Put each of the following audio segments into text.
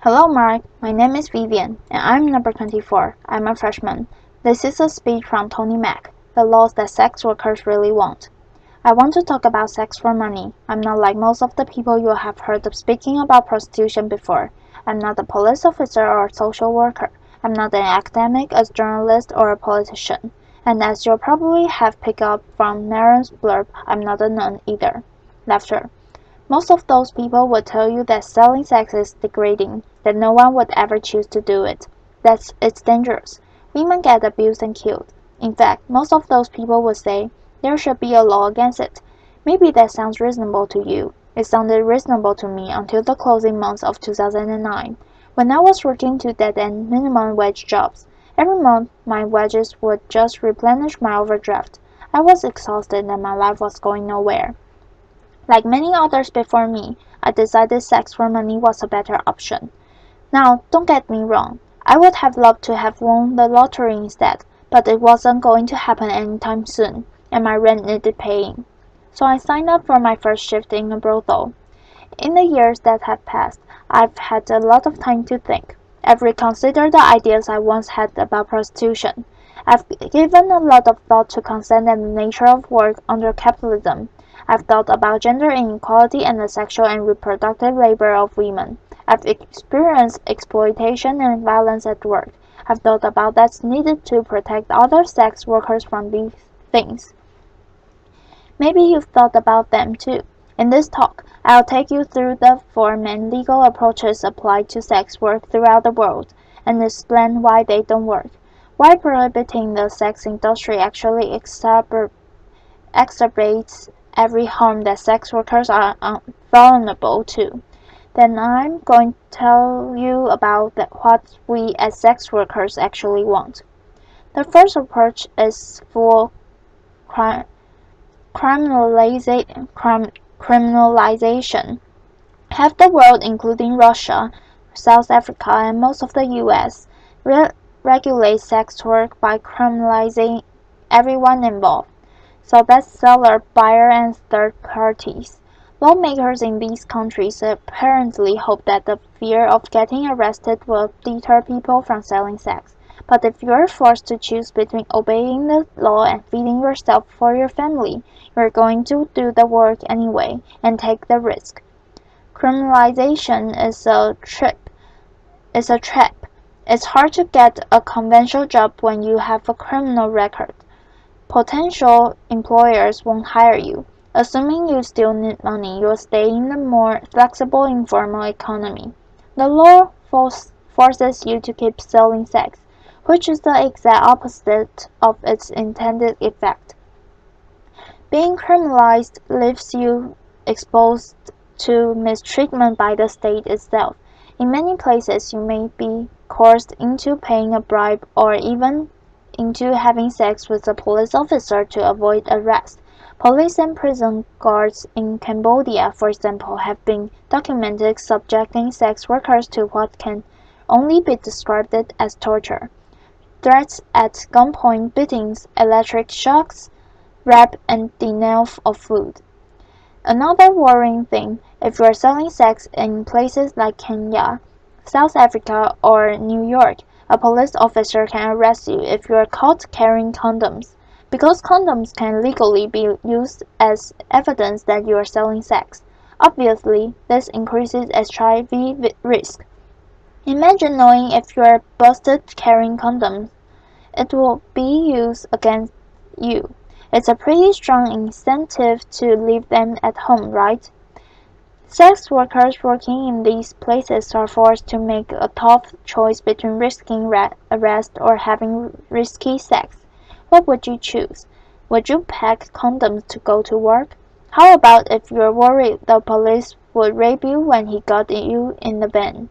Hello, Mark. My name is Vivian, and I'm number 24. I'm a freshman. This is a speech from Toni Mac, the laws that sex workers really want. I want to talk about sex for money. I'm not like most of the people you have heard of speaking about prostitution before. I'm not a police officer or a social worker. I'm not an academic, a journalist, or a politician. And as you'll probably have picked up from Maron's blurb, I'm not a nun either. Laughter. Most of those people would tell you that selling sex is degrading, that no one would ever choose to do it, that it's dangerous. Women get abused and killed. In fact, most of those people would say there should be a law against it. Maybe that sounds reasonable to you. It sounded reasonable to me until the closing months of 2009, when I was working two dead-end minimum wage jobs. Every month, my wages would just replenish my overdraft. I was exhausted and my life was going nowhere. Like many others before me, I decided sex for money was a better option. Now, don't get me wrong. I would have loved to have won the lottery instead, but it wasn't going to happen anytime soon, and my rent needed paying. So I signed up for my first shift in a brothel. In the years that have passed, I've had a lot of time to think. I've reconsidered the ideas I once had about prostitution. I've given a lot of thought to consent and the nature of work under capitalism. I've thought about gender inequality and the sexual and reproductive labor of women. I've experienced exploitation and violence at work. I've thought about that's needed to protect other sex workers from these things. Maybe you've thought about them too. In this talk, I'll take you through the four main legal approaches applied to sex work throughout the world and explain why they don't work. Why prohibiting the sex industry actually exacerbates every harm that sex workers are vulnerable to. Then I'm going to tell you about what we as sex workers actually want. The first approach is full criminalization. Half the world, including Russia, South Africa, and most of the US, regulates sex work by criminalizing everyone involved. So that's seller, buyer, and third parties. Lawmakers in these countries apparently hope that the fear of getting arrested will deter people from selling sex. But if you're forced to choose between obeying the law and feeding yourself for your family, you're going to do the work anyway and take the risk. Criminalization is a trap. It's hard to get a conventional job when you have a criminal record. Potential employers won't hire you. Assuming you still need money, you'll stay in the more flexible informal economy. The law forces you to keep selling sex, which is the exact opposite of its intended effect. Being criminalized leaves you exposed to mistreatment by the state itself. In many places, you may be coerced into paying a bribe or even into having sex with a police officer to avoid arrest. Police and prison guards in Cambodia, for example, have been documented subjecting sex workers to what can only be described as torture. Threats at gunpoint, beatings, electric shocks, rape, and denial of food. Another worrying thing, if you are selling sex in places like Kenya, South Africa, or New York, a police officer can arrest you if you are caught carrying condoms, because condoms can legally be used as evidence that you are selling sex. Obviously, this increases HIV risk. Imagine knowing if you are busted carrying condoms, it will be used against you. It's a pretty strong incentive to leave them at home, right? Sex workers working in these places are forced to make a tough choice between risking arrest or having risky sex. What would you choose? Would you pack condoms to go to work? How about if you're worried the police would rape you when he got you in the van?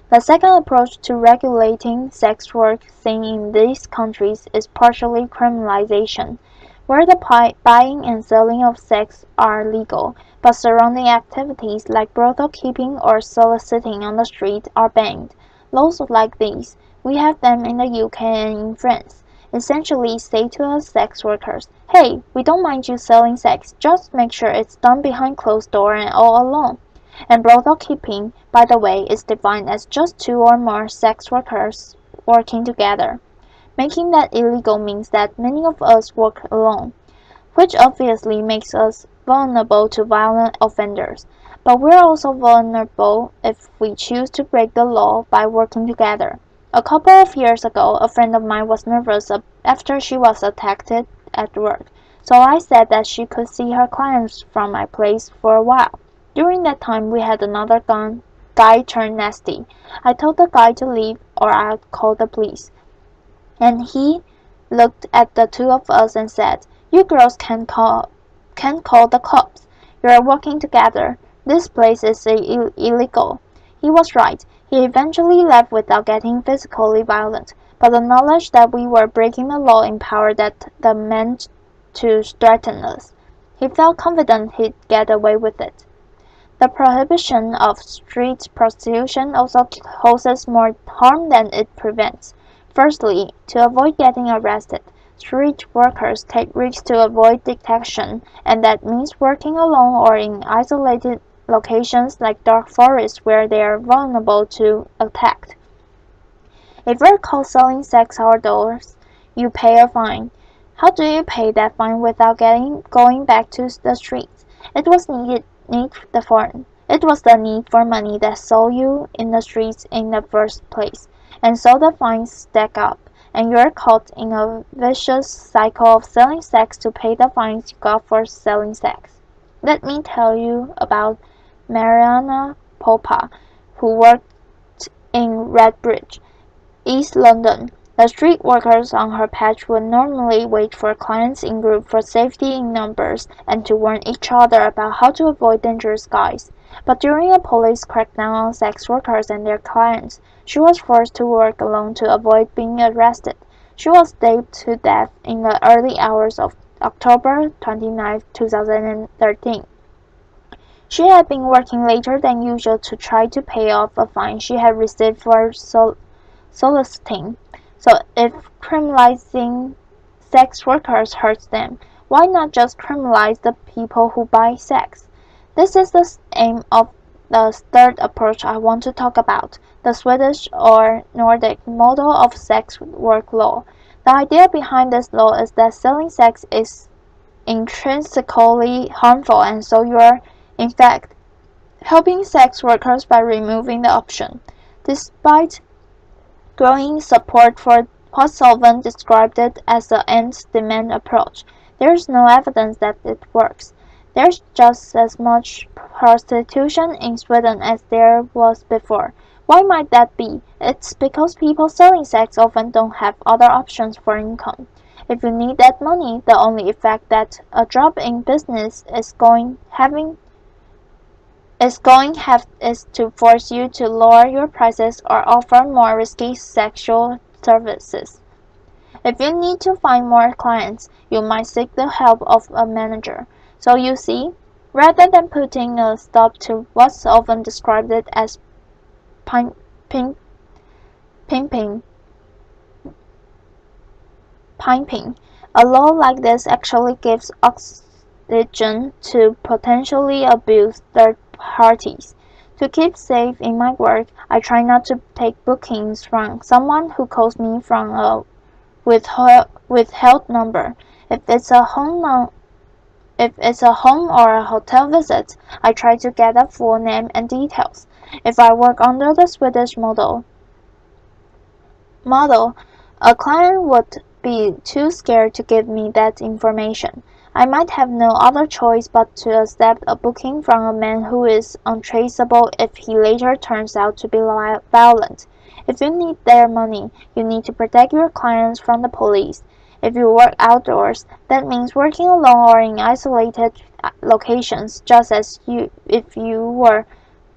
The second approach to regulating sex work seen in these countries is partially criminalization, where the buying and selling of sex are legal, but surrounding activities like brothel keeping or soliciting on the street are banned. Laws like these, we have them in the UK and in France, essentially say to us sex workers, hey, we don't mind you selling sex, just make sure it's done behind closed doors and all alone. And brothel keeping, by the way, is defined as just two or more sex workers working together. Making that illegal means that many of us work alone, which obviously makes us vulnerable to violent offenders. But we're also vulnerable if we choose to break the law by working together. A couple of years ago, a friend of mine was nervous after she was attacked at work, so I said that she could see her clients from my place for a while. During that time, we had another guy turn nasty. I told the guy to leave or I'd call the police. And he looked at the two of us and said, "You girls can call the cops. You're working together. This place is illegal." He was right. He eventually left without getting physically violent, but the knowledge that we were breaking the law empowered the men to threaten us. He felt confident he'd get away with it. The prohibition of street prostitution also causes more harm than it prevents. Firstly, to avoid getting arrested, street workers take risks to avoid detection, and that means working alone or in isolated locations like dark forests where they are vulnerable to attack. If you're caught selling sex outdoors, you pay a fine. How do you pay that fine without going back to the streets? It was the need for money that saw you in the streets in the first place, and so the fines stack up, and you're caught in a vicious cycle of selling sex to pay the fines you got for selling sex. Let me tell you about Mariana Popa, who worked in Redbridge, East London. The street workers on her patch would normally wait for clients in groups for safety in numbers and to warn each other about how to avoid dangerous guys. But during a police crackdown on sex workers and their clients, she was forced to work alone to avoid being arrested. She was stabbed to death in the early hours of October 29, 2013. She had been working later than usual to try to pay off a fine she had received for soliciting. So if criminalizing sex workers hurts them, why not just criminalize the people who buy sex? This is the aim of the third approach I want to talk about, the Swedish or Nordic model of sex work law. The idea behind this law is that selling sex is intrinsically harmful, and so you are, in fact, helping sex workers by removing the option. Despite growing support for what Sullivan described it as the end-demand approach, there is no evidence that it works. There's just as much prostitution in Sweden as there was before. Why might that be? It's because people selling sex often don't have other options for income. If you need that money, the only effect that a drop in business is going have is to force you to lower your prices or offer more risky sexual services. If you need to find more clients, you might seek the help of a manager. So you see, rather than putting a stop to what's often described as pimping, a law like this actually gives oxygen to potentially abuse third parties. To keep safe in my work, I try not to take bookings from someone who calls me from a withheld number. If it's a home or a hotel visit, I try to get a full name and details. If I work under the Swedish model, a client would be too scared to give me that information. I might have no other choice but to accept a booking from a man who is untraceable if he later turns out to be violent. If you need their money, you need to protect your clients from the police. If you work outdoors, that means working alone or in isolated locations, just as if you were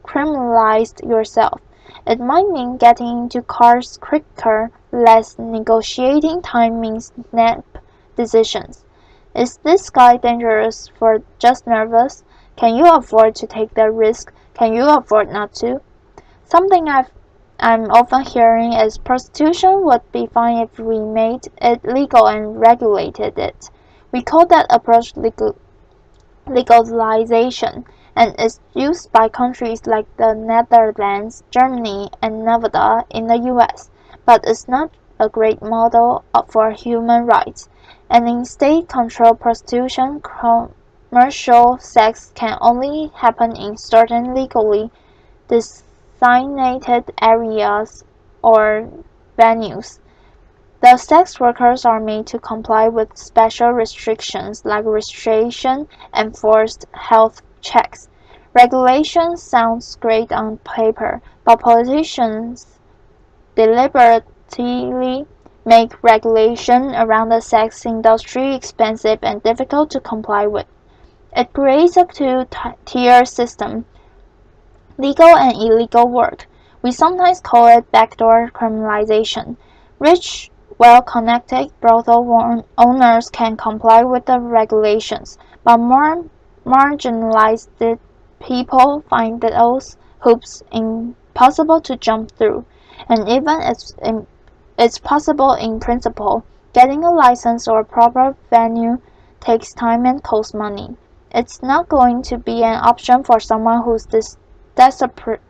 criminalized yourself. It might mean getting into cars quicker, less negotiating time means snap decisions. Is this guy dangerous or just nervous? Can you afford to take the risk? Can you afford not to? Something I'm often hearing is prostitution would be fine if we made it legal and regulated it. We call that approach legalization. and is used by countries like the Netherlands, Germany, and Nevada in the US, but is not a great model for human rights. And in state-controlled prostitution, commercial sex can only happen in certain legally designated areas or venues. The sex workers are made to comply with special restrictions like registration and forced health checks. Regulation sounds great on paper, but politicians deliberately make regulation around the sex industry expensive and difficult to comply with. It creates a two-tier system: legal and illegal work. We sometimes call it backdoor criminalization. Rich, well-connected brothel owners can comply with the regulations, but more marginalized people find those hoops impossible to jump through. And even if it's possible in principle, getting a license or proper venue takes time and costs money. It's not going to be an option for someone who's desperate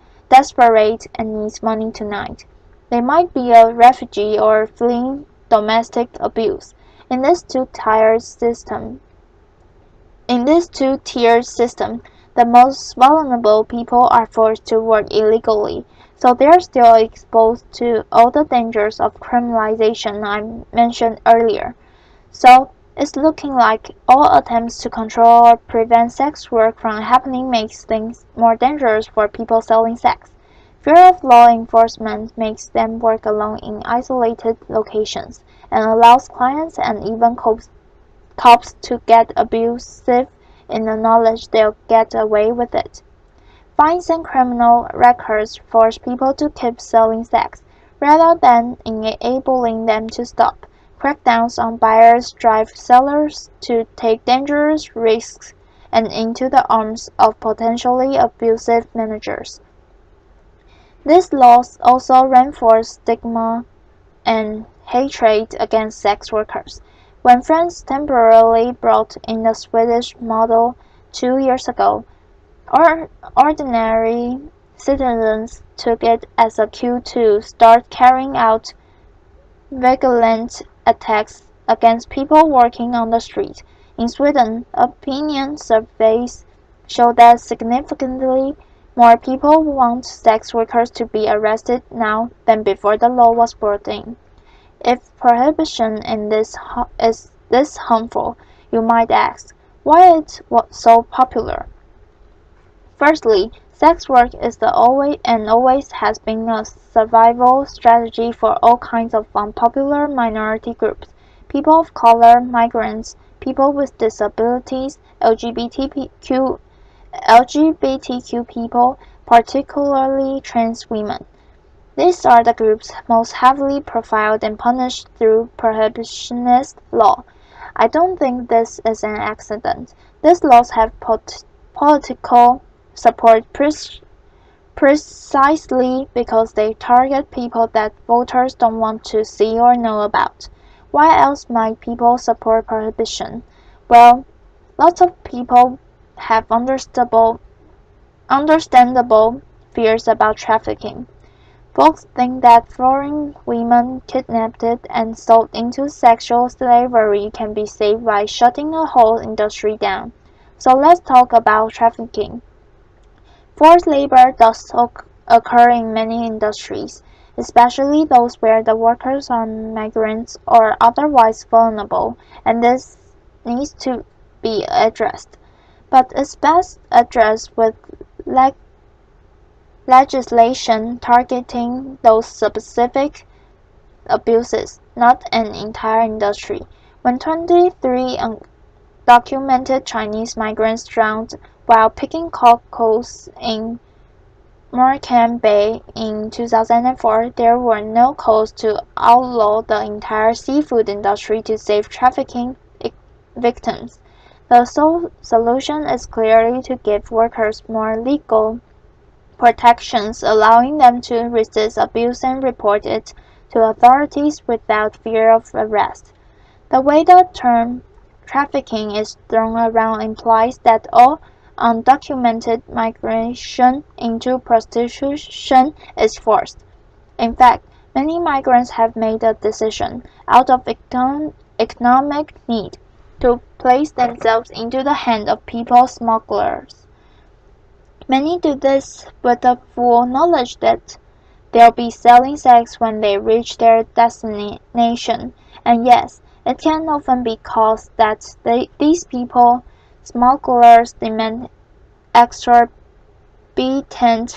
and needs money tonight. They might be a refugee or fleeing domestic abuse. In this two-tiered system, the most vulnerable people are forced to work illegally, so they are still exposed to all the dangers of criminalization I mentioned earlier. So, it's looking like all attempts to control or prevent sex work from happening makes things more dangerous for people selling sex. Fear of law enforcement makes them work alone in isolated locations, and allows clients and even cops to get abusive in the knowledge they'll get away with it. Fines and criminal records force people to keep selling sex, rather than enabling them to stop. Crackdowns on buyers drive sellers to take dangerous risks and into the arms of potentially abusive managers. These laws also reinforce stigma and hatred against sex workers. When France temporarily brought in the Swedish model 2 years ago, ordinary citizens took it as a cue to start carrying out vigilant attacks against people working on the street. In Sweden, opinion surveys show that significantly more people want sex workers to be arrested now than before the law was brought in. If prohibition is this harmful, you might ask, why it was so popular? Firstly, sex work is always has been a survival strategy for all kinds of unpopular minority groups: people of color, migrants, people with disabilities, LGBTQ people, particularly trans women. These are the groups most heavily profiled and punished through prohibitionist law. I don't think this is an accident. These laws have political support precisely because they target people that voters don't want to see or know about. Why else might people support prohibition? Well, lots of people have understandable fears about trafficking. Folks think that foreign women kidnapped and sold into sexual slavery can be saved by shutting the whole industry down. So let's talk about trafficking. Forced labor does occur in many industries, especially those where the workers are migrants or otherwise vulnerable, and this needs to be addressed. But it's best addressed with legislation targeting those specific abuses, not an entire industry. When 23 undocumented Chinese migrants drowned while picking cockles in Morecambe Bay in 2004, there were no calls to outlaw the entire seafood industry to save trafficking victims. The solution is clearly to give workers more legal protections, allowing them to resist abuse and report it to authorities without fear of arrest. The way the term trafficking is thrown around implies that all undocumented migration into prostitution is forced. In fact, many migrants have made the decision, out of economic need, to place themselves into the hands of people smugglers. Many do this with the full knowledge that they'll be selling sex when they reach their destination, and yes, it can often be caused that these people smugglers demand exorbitant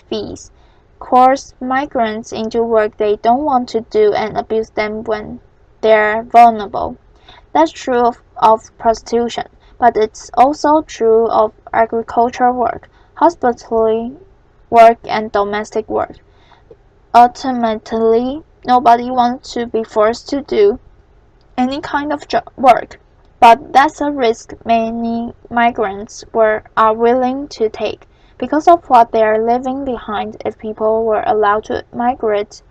fees, coerce migrants into work they don't want to do and abuse them when they're vulnerable. That's true of prostitution, but it's also true of agricultural work, hospitality work, and domestic work. Ultimately, nobody wants to be forced to do any kind of work, but that's a risk many migrants are willing to take because of what they are leaving behind. If people were allowed to migrate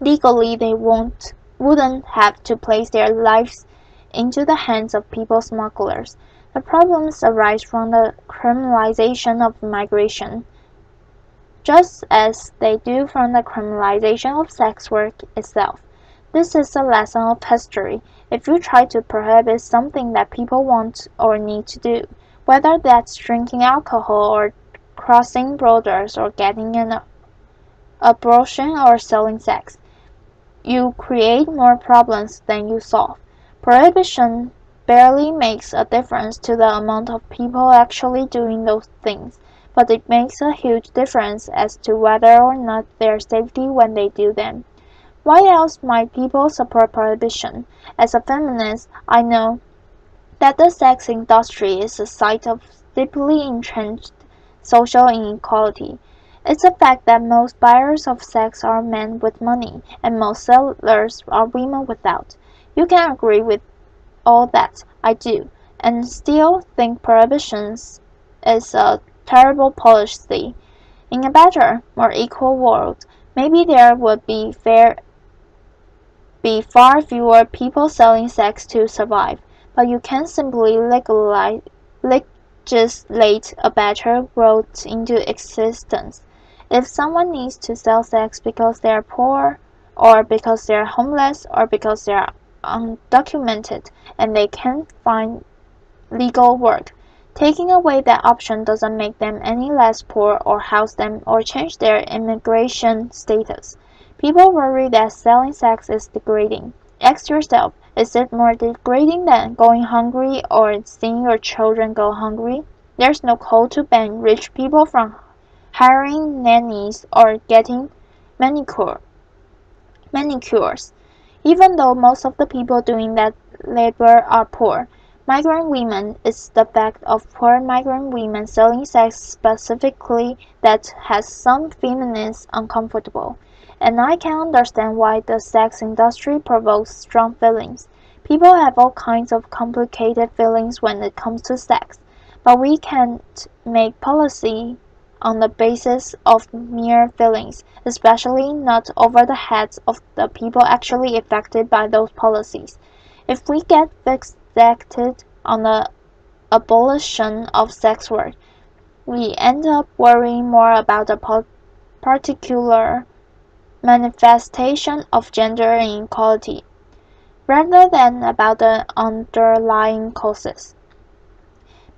legally, they wouldn't have to place their lives into the hands of people smugglers. The problems arise from the criminalization of migration, just as they do from the criminalization of sex work itself. This is a lesson of history. If you try to prohibit something that people want or need to do, whether that's drinking alcohol or crossing borders or getting an abortion or selling sex, you create more problems than you solve. Prohibition barely makes a difference to the amount of people actually doing those things, but it makes a huge difference as to whether or not their safety when they do them. Why else might people support prohibition? As a feminist, I know that the sex industry is a site of deeply entrenched social inequality. It's a fact that most buyers of sex are men with money, and most sellers are women without. You can agree with all that, I do, and still think prohibition is a terrible policy. In a better, more equal world, maybe there would be far fewer people selling sex to survive, but you can't simply legislate a better world into existence. If someone needs to sell sex because they're poor, or because they're homeless, or because they're undocumented and they can't find legal work, taking away that option doesn't make them any less poor or house them or change their immigration status. People worry that selling sex is degrading. Ask yourself, is it more degrading than going hungry or seeing your children go hungry? There's no code to ban rich people from hiring nannies or getting manicures. Even though most of the people doing that labor are poor, migrant women, it's the fact of poor migrant women selling sex specifically that has some feminists uncomfortable. And I can understand why the sex industry provokes strong feelings. People have all kinds of complicated feelings when it comes to sex, but we can't make policy on the basis of mere feelings, especially not over the heads of the people actually affected by those policies. If we get fixated on the abolition of sex work, we end up worrying more about the particular manifestation of gender inequality, rather than about the underlying causes.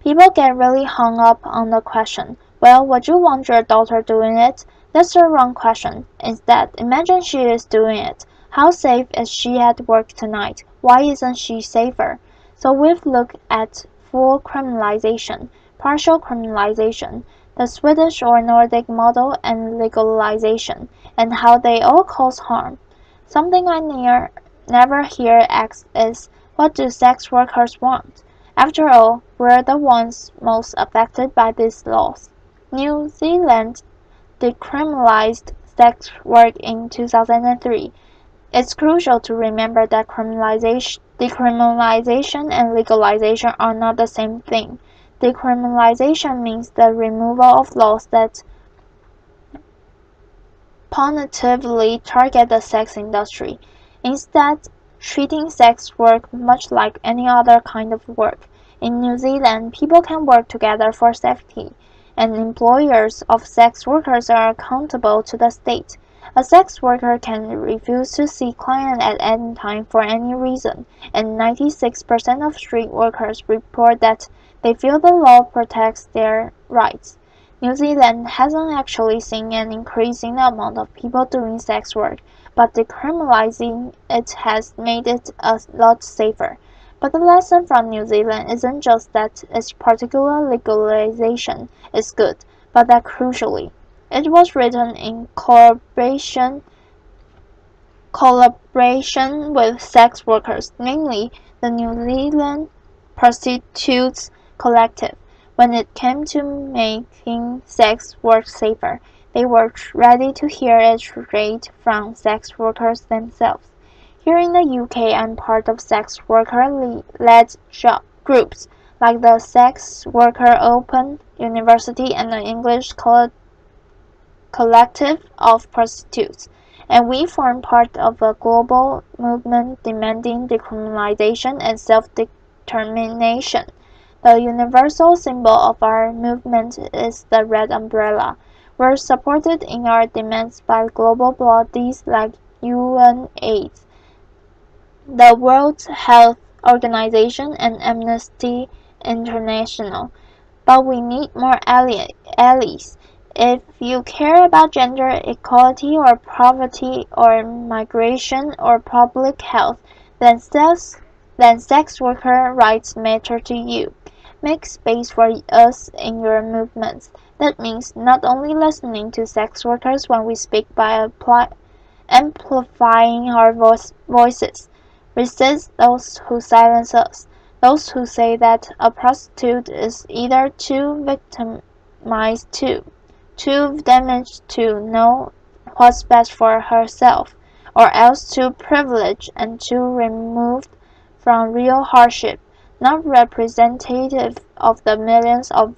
People get really hung up on the question, well, would you want your daughter doing it? That's the wrong question. Instead, imagine she is doing it. How safe is she at work tonight? Why isn't she safer? So we've looked at full criminalization, partial criminalization, the Swedish or Nordic model, and legalization, and how they all cause harm. Something I never hear asked is, what do sex workers want? After all, we're the ones most affected by these laws. New Zealand decriminalized sex work in 2003. It's crucial to remember that decriminalization and legalization are not the same thing. Decriminalization means the removal of laws that punitively target the sex industry, instead treating sex work much like any other kind of work. In New Zealand, people can work together for safety, and employers of sex workers are accountable to the state. A sex worker can refuse to see clients at any time for any reason, and 96% of street workers report that they feel the law protects their rights. New Zealand hasn't actually seen an increase in the amount of people doing sex work, but decriminalizing it has made it a lot safer. But the lesson from New Zealand isn't just that its particular legalization is good, but that crucially, it was written in collaboration with sex workers, namely the New Zealand Prostitutes Collective. When it came to making sex work safer, they were ready to hear it straight from sex workers themselves. Here in the UK, I'm part of sex worker-led groups like the Sex Worker Open University and the English Collective of Prostitutes, and we form part of a global movement demanding decriminalization and self-determination. The universal symbol of our movement is the red umbrella. We're supported in our demands by global bodies like UNAIDS, the World Health Organization, and Amnesty International. But we need more allies. If you care about gender equality or poverty or migration or public health, then sex worker rights matter to you. Make space for us in your movements. That means not only listening to sex workers when we speak by amplifying our voices. Resist those who silence us. Those who say that a prostitute is either too victimized too damaged to know what's best for herself, or else too privileged and too removed from real hardship, not representative of the millions of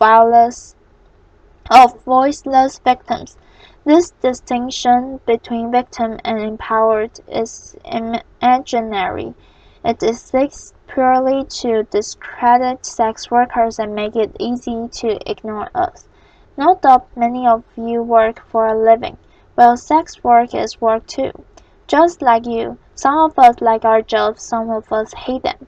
voiceless victims. This distinction between victim and empowered is imaginary. It exists purely to discredit sex workers and make it easy to ignore us. No doubt many of you work for a living. Well, sex work is work too. Just like you, some of us like our jobs, some of us hate them.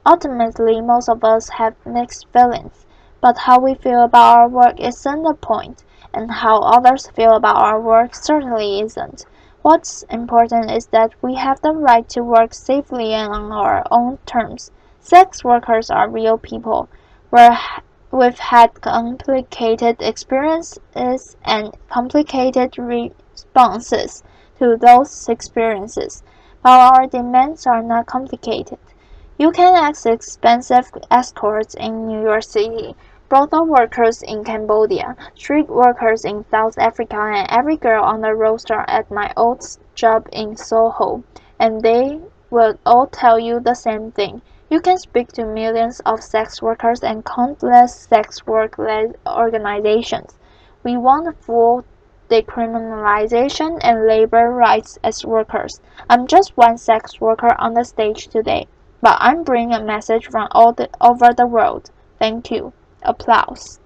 Ultimately, most of us have mixed feelings. But how we feel about our work isn't the point, and how others feel about our work certainly isn't. What's important is that we have the right to work safely and on our own terms. Sex workers are real people. We've had complicated experiences and complicated responses to those experiences, while our demands are not complicated. You can ask expensive escorts in New York City, brothel workers in Cambodia, street workers in South Africa, and every girl on the roster at my old job in Soho, and they will all tell you the same thing. You can speak to millions of sex workers and countless sex work-led organizations. We want full decriminalization and labor rights as workers. I'm just one sex worker on the stage today, but I'm bringing a message from over the world. Thank you. Applause.